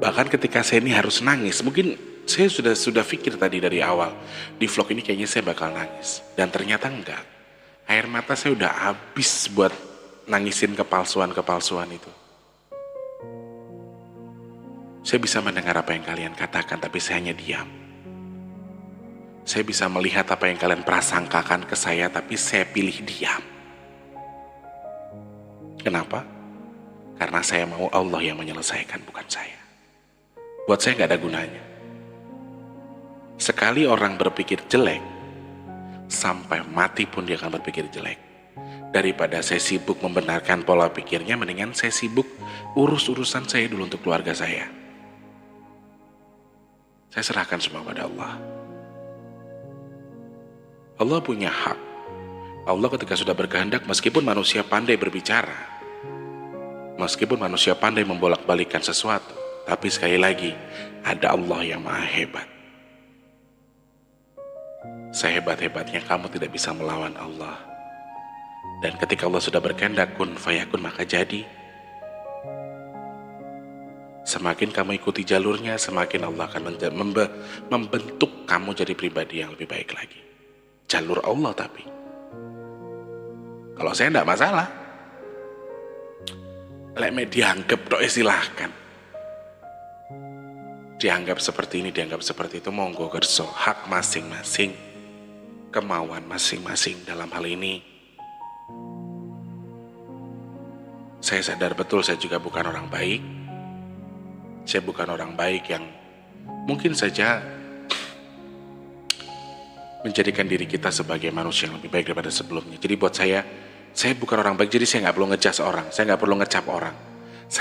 B: Bahkan ketika saya ini harus nangis, mungkin saya sudah pikir tadi dari awal, di vlog ini kayaknya saya bakal nangis. Dan ternyata enggak. Air mata saya udah habis buat nangisin kepalsuan-kepalsuan itu. Saya bisa mendengar apa yang kalian katakan, tapi saya hanya diam. Saya bisa melihat apa yang kalian prasangkakan ke saya, tapi saya pilih diam. Kenapa? Karena saya mau Allah yang menyelesaikan, bukan saya. Buat saya gak ada gunanya. Sekali orang berpikir jelek, sampai mati pun dia akan berpikir jelek. Daripada saya sibuk membenarkan pola pikirnya, mendingan saya sibuk urus-urusan saya dulu untuk keluarga saya. Saya serahkan semua pada Allah. Allah punya hak. Allah ketika sudah berkehendak, meskipun manusia pandai berbicara, meskipun manusia pandai membolak-balikan sesuatu, tapi sekali lagi, ada Allah yang maha hebat. Sehebat-hebatnya kamu tidak bisa melawan Allah. Dan ketika Allah sudah berkehendak, kun fayakun, maka jadi. Semakin kamu ikuti jalurnya, semakin Allah akan membentuk kamu jadi pribadi yang lebih baik lagi. Jalur Allah tapi. Kalau saya enggak masalah. Lek dianggap doa silahkan. Dianggap seperti ini, dianggap seperti itu, monggo kerso, hak masing-masing, kemauan masing-masing. Dalam hal ini saya sadar betul saya juga bukan orang baik. Saya bukan orang baik yang mungkin saja menjadikan diri kita sebagai manusia yang lebih baik daripada sebelumnya. Jadi buat saya bukan orang baik, jadi saya gak perlu ngejudge orang, saya gak perlu ngecap orang.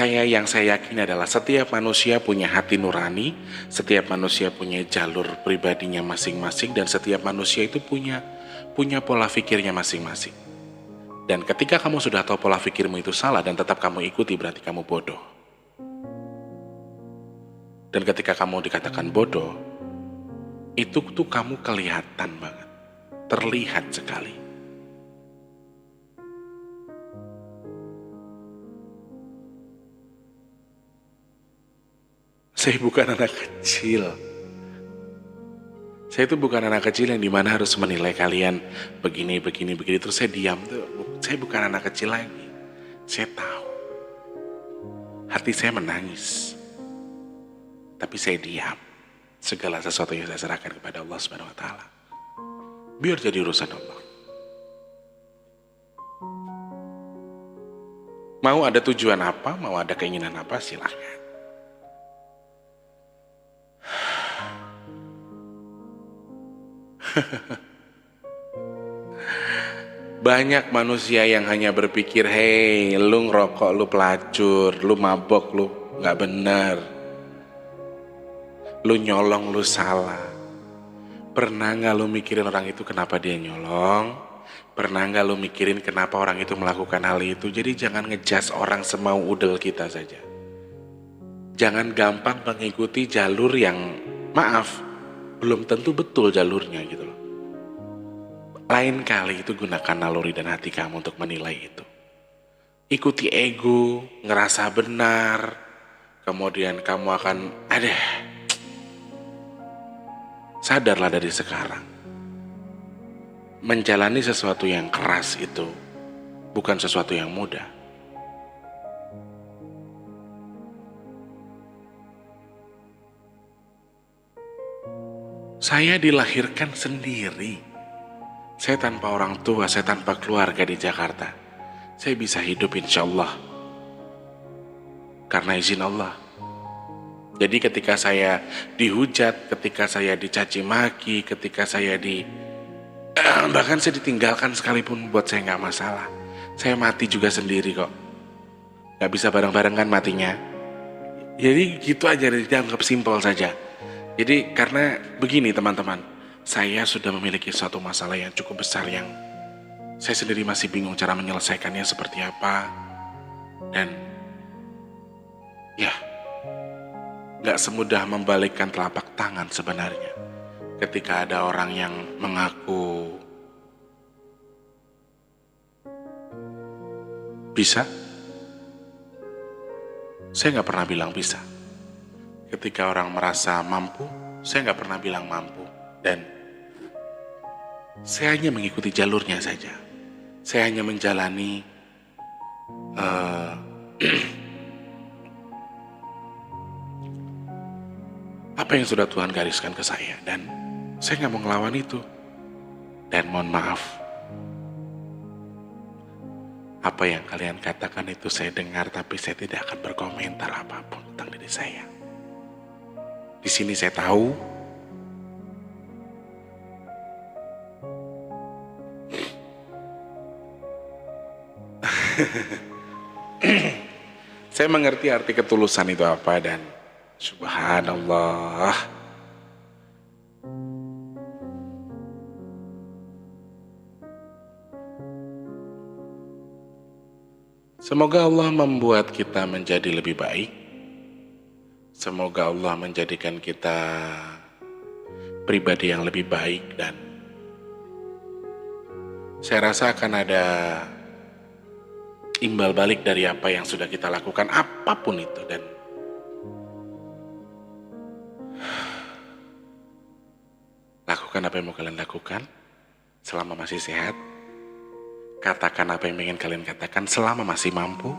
B: Yang saya yakini adalah setiap manusia punya hati nurani, setiap manusia punya jalur pribadinya masing-masing, dan setiap manusia itu punya pola pikirnya masing-masing. Dan ketika kamu sudah tahu pola pikirmu itu salah dan tetap kamu ikuti, berarti kamu bodoh. Dan ketika kamu dikatakan bodoh, itu tuh kamu kelihatan banget, terlihat sekali. Saya bukan anak kecil. Saya itu bukan anak kecil yang dimana harus menilai kalian begini. Terus saya diam tuh. Saya bukan anak kecil lagi. Saya tahu. Hati saya menangis. Tapi saya diam. Segala sesuatu yang saya serahkan kepada Allah Subhanahu wa Ta'ala. Biar jadi urusan Allah. Mau ada tujuan apa, mau ada keinginan apa, silahkan. Banyak manusia yang hanya berpikir, hei, lu ngerokok, lu pelacur, lu mabok, lu gak bener, lu nyolong, lu salah. Pernah gak lu mikirin orang itu kenapa dia nyolong? Pernah gak lu mikirin kenapa orang itu melakukan hal itu? Jadi jangan ngejudge orang semau udel kita saja. Jangan gampang mengikuti jalur yang, maaf, belum tentu betul jalurnya gitu loh. Lain kali itu gunakan naluri dan hati kamu untuk menilai itu. Ikuti ego, ngerasa benar, kemudian kamu akan, sadarlah dari sekarang. Menjalani sesuatu yang keras itu bukan sesuatu yang mudah. Saya dilahirkan sendiri. Saya tanpa orang tua, saya tanpa keluarga di Jakarta. Saya bisa hidup insya Allah. Karena izin Allah. Jadi ketika saya dihujat, ketika saya dicaci maki, ketika saya bahkan saya ditinggalkan sekalipun, buat saya gak masalah. Saya mati juga sendiri kok. Gak bisa bareng-bareng kan matinya. Jadi gitu aja, dianggap simpel saja. Jadi karena begini teman-teman, saya sudah memiliki suatu masalah yang cukup besar yang saya sendiri masih bingung cara menyelesaikannya seperti apa. Dan ya, gak semudah membalikkan telapak tangan sebenarnya. Ketika ada orang yang mengaku bisa, saya gak pernah bilang bisa. Ketika orang merasa mampu, saya gak pernah bilang mampu. Dan saya hanya mengikuti jalurnya saja. Saya hanya menjalani apa yang sudah Tuhan gariskan ke saya. Dan saya gak mau ngelawan itu. Dan mohon maaf, apa yang kalian katakan itu saya dengar, tapi saya tidak akan berkomentar apapun tentang diri saya. Di sini saya tahu saya mengerti arti ketulusan itu apa, dan subhanallah, semoga Allah membuat kita menjadi lebih baik. Semoga Allah menjadikan kita pribadi yang lebih baik, dan saya rasa akan ada imbal balik dari apa yang sudah kita lakukan, apapun itu. Dan lakukan apa yang mau kalian lakukan selama masih sehat. Katakan apa yang ingin kalian katakan selama masih mampu.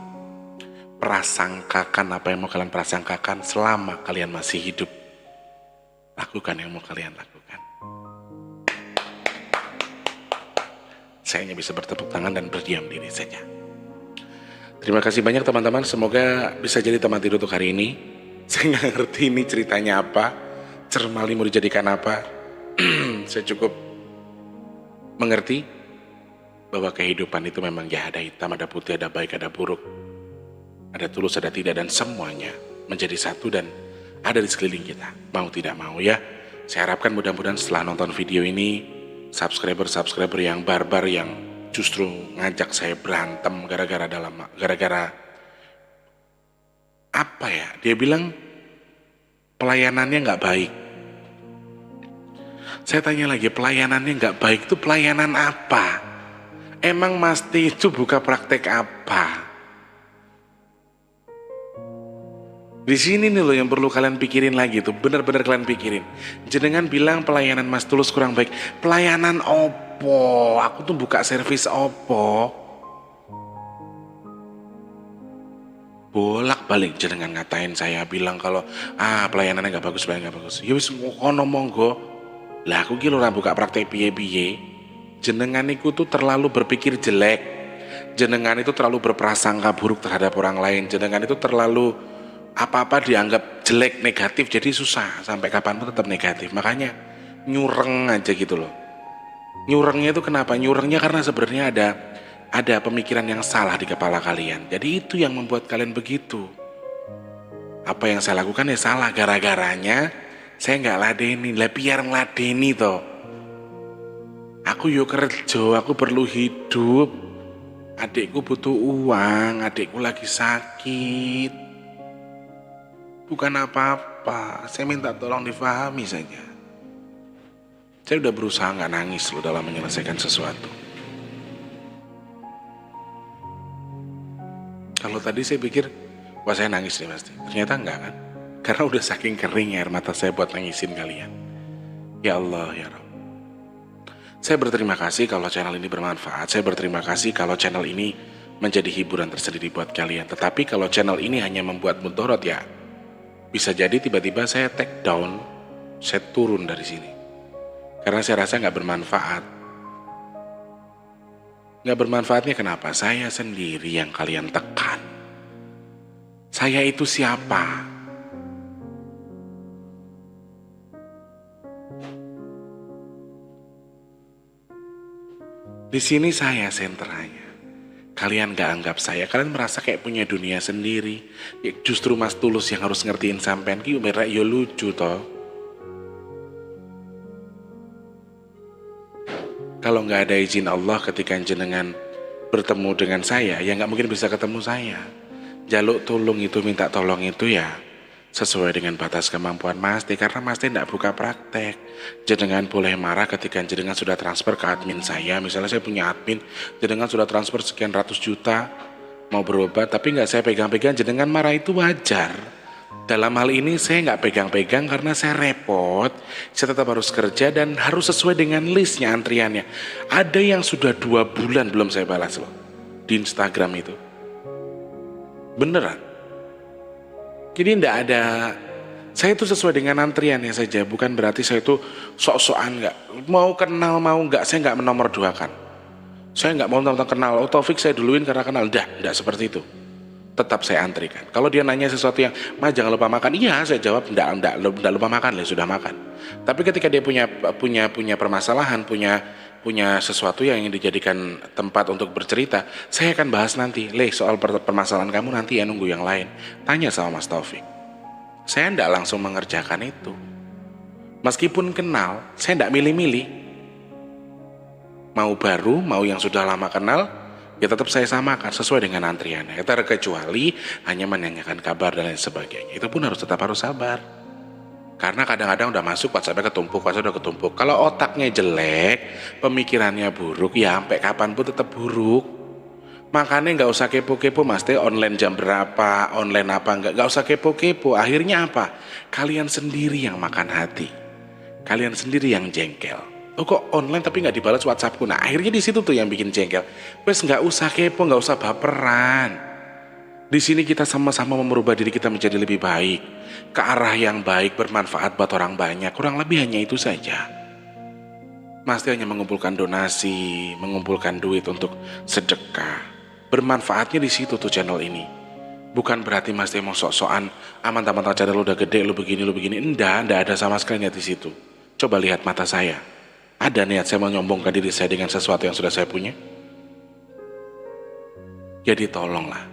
B: Prasangkakan apa yang mau kalian prasangkakan selama kalian masih hidup. Lakukan yang mau kalian lakukan. Saya hanya bisa bertepuk tangan dan berdiam diri saja. Terima kasih banyak teman-teman. Semoga bisa jadi teman tidur untuk hari ini. Saya nggak ngerti ini ceritanya apa. Cermali mau dijadikan apa. Saya cukup mengerti bahwa kehidupan itu memang ya ada hitam, ada putih, ada baik, ada buruk. Ada tulus, ada tidak, dan semuanya menjadi satu dan ada di sekeliling kita. Mau tidak mau ya. Saya harapkan mudah-mudahan setelah nonton video ini, subscriber yang barbar yang justru ngajak saya berantem gara-gara apa ya? Dia bilang pelayanannya nggak baik. Saya tanya lagi, pelayanannya nggak baik itu pelayanan apa? Emang Masti itu buka praktek apa? Di sini nih loh yang perlu kalian pikirin lagi tuh, benar-benar kalian pikirin. Jenengan bilang pelayanan Mas Tulus kurang baik. Pelayanan opo? Aku tuh buka servis opo? Bolak-balik jenengan ngatain saya, bilang kalau pelayanannya nggak bagus, pelayanan nggak bagus. Ya wis ngono monggo. Lah aku ki lho ora buka praktek piye-piye. Jenengan iku tuh terlalu berpikir jelek. Jenengan itu terlalu berprasangka buruk terhadap orang lain. Jenengan itu terlalu apa-apa dianggap jelek, negatif, jadi susah sampai kapanpun tetap negatif. Makanya nyureng aja gitu loh. Nyurengnya itu kenapa? Nyurengnya karena sebenarnya ada pemikiran yang salah di kepala kalian. Jadi itu yang membuat kalian begitu. Apa yang saya lakukan ya salah, gara-garanya saya nggak ladeni. Lah biar ngeladeni toh. Aku yuk kerja, aku perlu hidup. Adikku butuh uang, adikku lagi sakit. Bukan apa-apa, saya minta tolong difahami saja. Saya udah berusaha gak nangis loh dalam menyelesaikan sesuatu. Kalau tadi saya pikir, wah saya nangis nih pasti. Ternyata enggak kan? Karena udah saking kering air mata saya buat nangisin kalian. Ya Allah, ya Rabb. Saya berterima kasih kalau channel ini bermanfaat. Saya berterima kasih kalau channel ini menjadi hiburan tersendiri buat kalian. Tetapi kalau channel ini hanya membuat mudorot ya, bisa jadi tiba-tiba saya take down, saya turun dari sini. Karena saya rasa nggak bermanfaat. Nggak bermanfaatnya kenapa? Saya sendiri yang kalian tekan. Saya itu siapa? Di sini saya senteranya. Kalian gak anggap saya, kalian merasa kayak punya dunia sendiri. Ya, justru Mas Tulus yang harus ngertiin sampean ki merek yo lucu toh. Kalau nggak ada izin Allah ketika jenengan bertemu dengan saya, ya nggak mungkin bisa ketemu saya. Jaluk tolong itu, minta tolong itu ya sesuai dengan batas kemampuan Mas T, karena Mas T tidak buka praktek. Jenengan boleh marah ketika jenengan sudah transfer ke admin saya. Misalnya saya punya admin, jenengan sudah transfer sekian ratus juta mau berobat, tapi nggak saya pegang-pegang, jenengan marah, itu wajar. Dalam hal ini saya nggak pegang-pegang karena saya repot. Saya tetap harus kerja dan harus sesuai dengan listnya, antriannya. Ada yang sudah 2 bulan belum saya balas loh di Instagram itu. Beneran. Jadi tidak ada, saya itu sesuai dengan antriannya saja, bukan berarti saya itu sok-sokan nggak mau kenal, mau nggak, saya nggak menomor duakan. Saya nggak mau tentang kenal, oh Taufik saya duluin karena kenal, tidak seperti itu. Tetap saya antrikan. Kalau dia nanya sesuatu yang, Mas jangan lupa makan, iya saya jawab tidak lupa makan, ya sudah makan. Tapi ketika dia punya permasalahan, punya sesuatu yang ingin dijadikan tempat untuk bercerita, saya akan bahas nanti. Soal permasalahan kamu nanti ya, nunggu yang lain. Tanya sama Mas Taufik. Saya tidak langsung mengerjakan itu. Meskipun kenal, saya tidak milih-milih. Mau baru, mau yang sudah lama kenal, ya tetap saya samakan sesuai dengan antriannya. Terkecuali hanya menanyakan kabar dan lain sebagainya. Itu pun tetap harus sabar. Karena kadang-kadang udah masuk WhatsApp-nya ketumpuk. Kalau otaknya jelek, pemikirannya buruk, ya sampai kapanpun tetap buruk. Makanya nggak usah kepo-kepo, Mas Teh online jam berapa, online apa, nggak usah kepo-kepo. Akhirnya apa? Kalian sendiri yang makan hati. Kalian sendiri yang jengkel. Oh kok online tapi nggak dibalas WhatsAppku? Nah akhirnya di situ tuh yang bikin jengkel. Wes nggak usah kepo, nggak usah baperan. Di sini kita sama-sama merubah diri kita menjadi lebih baik, ke arah yang baik, bermanfaat buat orang banyak. Kurang lebih hanya itu saja. Mas Teh hanya mengumpulkan donasi, mengumpulkan duit untuk sedekah. Bermanfaatnya di situ tuh channel ini. Bukan berarti Mas Teh mau sok-sokan, aman-aman channel lu udah gede, lu begini. Enggak ada sama sekali niat di situ. Coba lihat mata saya. Ada niat saya menyombongkan diri saya dengan sesuatu yang sudah saya punya? Jadi tolonglah.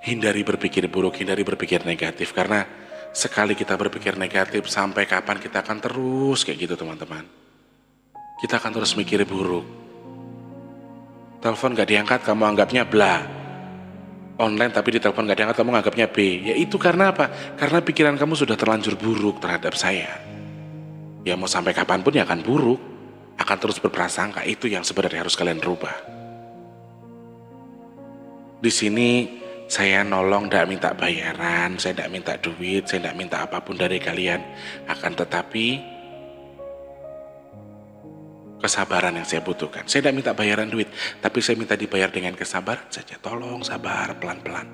B: Hindari berpikir buruk, hindari berpikir negatif. Karena sekali kita berpikir negatif, sampai kapan kita akan terus kayak gitu teman-teman. Kita akan terus mikir buruk. Telepon gak diangkat, kamu anggapnya bla. Online tapi di telepon gak diangkat, kamu anggapnya B. Ya itu karena apa? Karena pikiran kamu sudah terlanjur buruk terhadap saya. Ya mau sampai kapanpun ya akan buruk. Akan terus berprasangka. Itu yang sebenarnya harus kalian rubah. Di sini saya nolong, tidak minta bayaran, saya tidak minta duit, saya tidak minta apapun dari kalian. Akan tetapi kesabaran yang saya butuhkan. Saya tidak minta bayaran duit, tapi saya minta dibayar dengan kesabaran saja. Tolong sabar, pelan-pelan.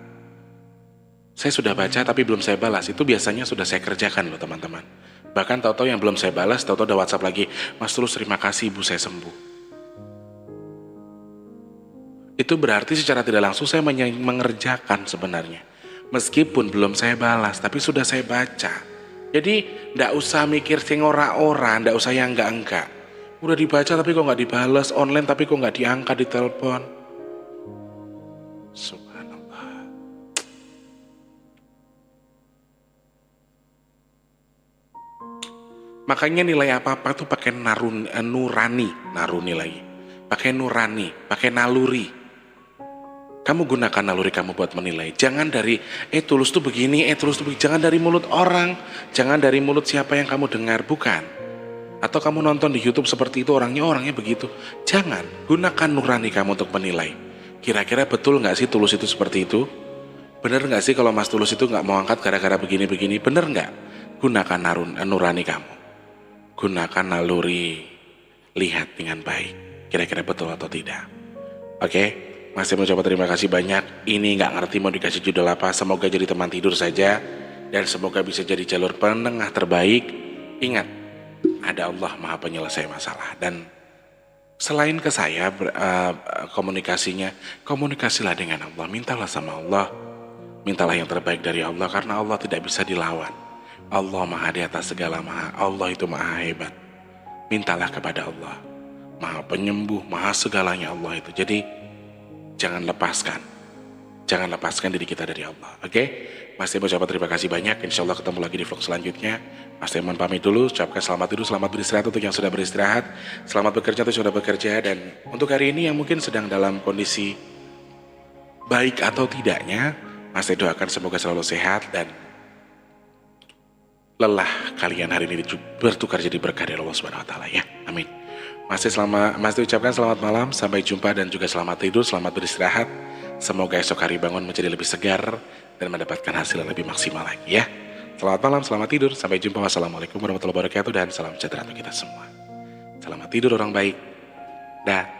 B: Saya sudah baca tapi belum saya balas. Itu biasanya sudah saya kerjakan loh teman-teman. Bahkan tahu-tahu yang belum saya balas, tahu-tahu ada WhatsApp lagi, Mas Tulus terima kasih ibu saya sembuh. Itu berarti secara tidak langsung saya mengerjakan sebenarnya. Meskipun belum saya balas, tapi sudah saya baca. Jadi tidak usah mikir sing ora-ora, tidak usah yang enggak-enggak. Udah dibaca tapi kok nggak dibalas, online tapi kok nggak diangkat di telepon. Subhanallah. Makanya nilai apa-apa tuh pakai nurani lagi. Pakai nurani, pakai naluri. Kamu gunakan naluri kamu buat menilai. Jangan dari tulus tuh begini, tulus tuh begini. Jangan dari mulut orang, jangan dari mulut siapa yang kamu dengar, bukan. Atau kamu nonton di YouTube seperti itu, orangnya begitu. Jangan, gunakan nurani kamu untuk menilai. Kira-kira betul nggak sih Tulus itu seperti itu? Bener nggak sih kalau Mas Tulus itu nggak mau angkat gara-gara begini-begini? Bener nggak? Gunakan nurani kamu. Gunakan naluri, lihat dengan baik. Kira-kira betul atau tidak? Oke, masih mau coba terima kasih banyak. Ini nggak ngerti mau dikasih judul apa. Semoga jadi teman tidur saja. Dan semoga bisa jadi jalur penengah terbaik. Ingat, ada Allah Maha Penyelesai masalah. Dan selain ke saya komunikasinya, komunikasilah dengan Allah. Mintalah sama Allah. Mintalah yang terbaik dari Allah. Karena Allah tidak bisa dilawan. Allah Maha di atas segala maha. Allah itu maha hebat. Mintalah kepada Allah. Maha penyembuh, maha segalanya Allah itu. Jadi jangan lepaskan. jangan lepaskan diri kita dari Allah. Oke? Mas Teh ucapkan terima kasih banyak. Insya Allah ketemu lagi di vlog selanjutnya. Mas Teh mohon pamit dulu. Ucapkan selamat tidur, selamat beristirahat untuk yang sudah beristirahat. Selamat bekerja untuk sudah bekerja. Dan untuk hari ini yang mungkin sedang dalam kondisi baik atau tidaknya, Mas Teh doakan semoga selalu sehat dan lelah kalian hari ini bertukar jadi berkah dari Allah Subhanahu wa taala ya. Amin. Mas Teh ucapkan selamat malam, sampai jumpa dan juga selamat tidur, selamat beristirahat. Semoga esok hari bangun menjadi lebih segar dan mendapatkan hasil yang lebih maksimal lagi ya. Selamat malam, selamat tidur, sampai jumpa. Wassalamualaikum warahmatullahi wabarakatuh dan salam sejahtera untuk kita semua. Selamat tidur orang baik. Dah.